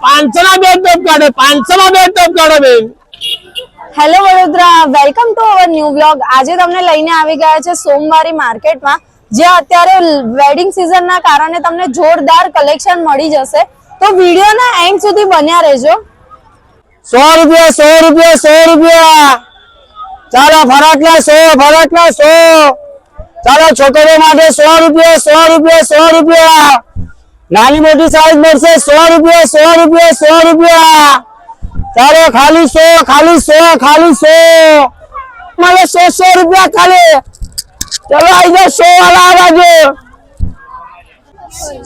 500 ના બે ટોપ કાઢો, 500 માં બે ટોપ કાઢો બેન। Hello Vadodara, welcome to our new vlog. આજે તમને લઈને આવી ગયા છે સોમવારી માર્કેટમાં, જે અત્યારે વેડિંગ સિઝનના કારણે તમને જોરદાર કલેક્શન મળી જશે। તો વિડીયોના એન્ડ સુધી બન્યા રહેજો। 100 રૂપિયા 100 રૂપિયા 100 રૂપિયા, ચાલો ફરાકના 100 ફરાકના 100, ચાલો છોકરીઓ માટે 100 રૂપિયા 100 રૂપિયા 100 રૂપિયા, નાની મોટી સાઈઝ મળશે 100 રૂપિયા 100 રૂપિયા 100 રૂપિયા, ચાલો ખાલી 100 ખાલી 100 ખાલી 100 મળે 100 રૂપિયા ખાલી। चलो आई जाओ 100 वाला आवाज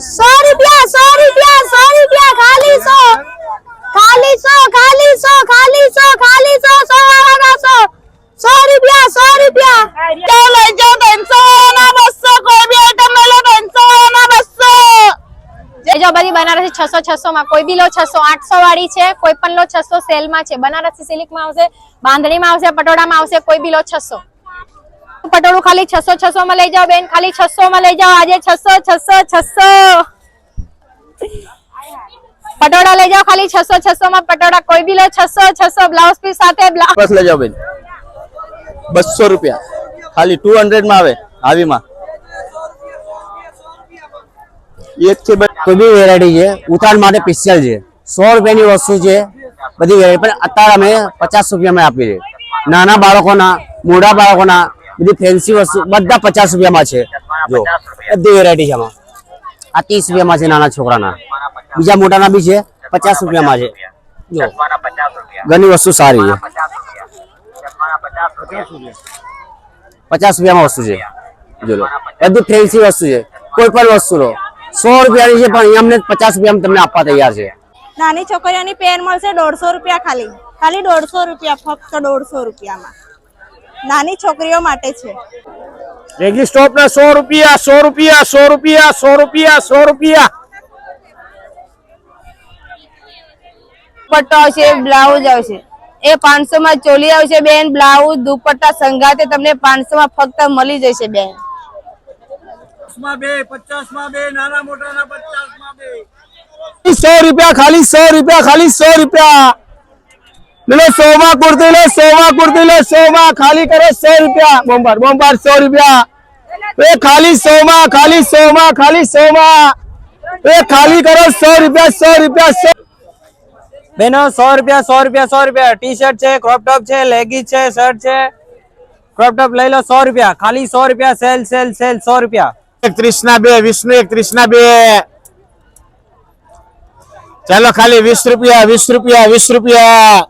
100 રૂપિયા 100 રૂપિયા 100 રૂપિયા, ખાલી 100 ખાલી 100 ખાલી 100 ખાલી 100 ખાલી 100 100 વાળા 100 રૂપિયા 100 રૂપિયા, ચાલો લઈ જાઓ 300 ના 200, કોઈ બી આઈટમ લે લો 300 ના 200। જો બધી બનારસી 600 600 માં, કોઈ બી લો 600 800 વાળી છે, કોઈ પણ લો 600 સેલ માં છે। બનારસી સિલ્ક માં આવશે, બાંધણી માં આવશે, પટોળા માં આવશે, કોઈ બી લો 600। પટોળું ખાલી 600 600 માં લઈ જાઓ બેન, ખાલી 600 માં લઈ જાઓ આજે 600 600 600। પટોળા લઈ જાઓ ખાલી 600 600 માં, પટોળા કોઈ બી લો 600 600, બ્લાઉઝ પીસ સાથે બસ લઈ જાઓ બેન 200 રૂપિયા ખાલી 200 માં આવે આવી માં। એક છે કોઈ બી વેરાયટી છે ઉતાર માટે સ્પેશિયલ છે, 100 રૂપિયાની વસ્તુ છે બધી વેરાયટી, પણ અત્યારે અમે 50 રૂપિયામાં આપી છે। નાના બાળકોના, મોટા બાળકોના બધી ફેન્સી વસ્તુ બધા 50 રૂપિયામાં છે। જો બધી વેરાયટી છે આમાં, આ 30 રૂપિયામાં છે નાના છોકરાના, બીજા મોટાના બી છે 50 રૂપિયામાં છે। જો ઘણી વસ્તુ સારી છે, 50 રૂપિયામાં વસ્તુ છે। જો લો બધી ફેન્સી વસ્તુ છે, કોઈ પણ વસ્તુ લો 100 રૂપિયાની છે, પણ અહીંયા અમને 50 રૂપિયામાં તમને આપવા તૈયાર છે। નાની છોકરીઓની પેન મળશે 150 રૂપિયા, ખાલી ખાલી 150 રૂપિયા, ફક્ત 150 રૂપિયામાં નાની છોકરીઓ માટે છે। રેગી સ્ટોપ ના 100 રૂપિયા 100 રૂપિયા 100 રૂપિયા 100 રૂપિયા 100 રૂપિયા। દુપટ્ટો આવશે, બ્લાઉઝ આવશે, એ 500 માં ચોલી આવશે બેન, બ્લાઉઝ દુપટ્ટા સંગાતે તમને 500 માં ફક્ત મળી જશે બેન। 100 રૂપિયા ખાલી 100 રૂપિયા ખાલી 100 રૂપિયા લો, 100 માં કુર્તી લો 100 માં કુર્તી લો 100 માં ખાલી કરો 100 રૂપિયા, બોમ્બર બોમ્બર 100 રૂપિયા એ ખાલી 100 માં ખાલી 100 માં ખાલી 100 માં એ ખાલી કરો 100 રૂપિયા 100 રૂપિયા 100 બેનો 100 રૂપિયા 100 રૂપિયા 100 રૂપિયા, ટી શર્ટ છે, ક્રોપ ટોપ છે, લેગીસ છે, શર્ટ છે, ક્રોપ ટોપ લઈ લો 100 રૂપિયા ખાલી 100 રૂપિયા, સેલ સેલ સેલ 100 રૂપિયા। 31 ના 2 વિષ્ણુ 31 ના 2, ચાલો ખાલી 20 રૂપિયા 20 રૂપિયા 20 રૂપિયા।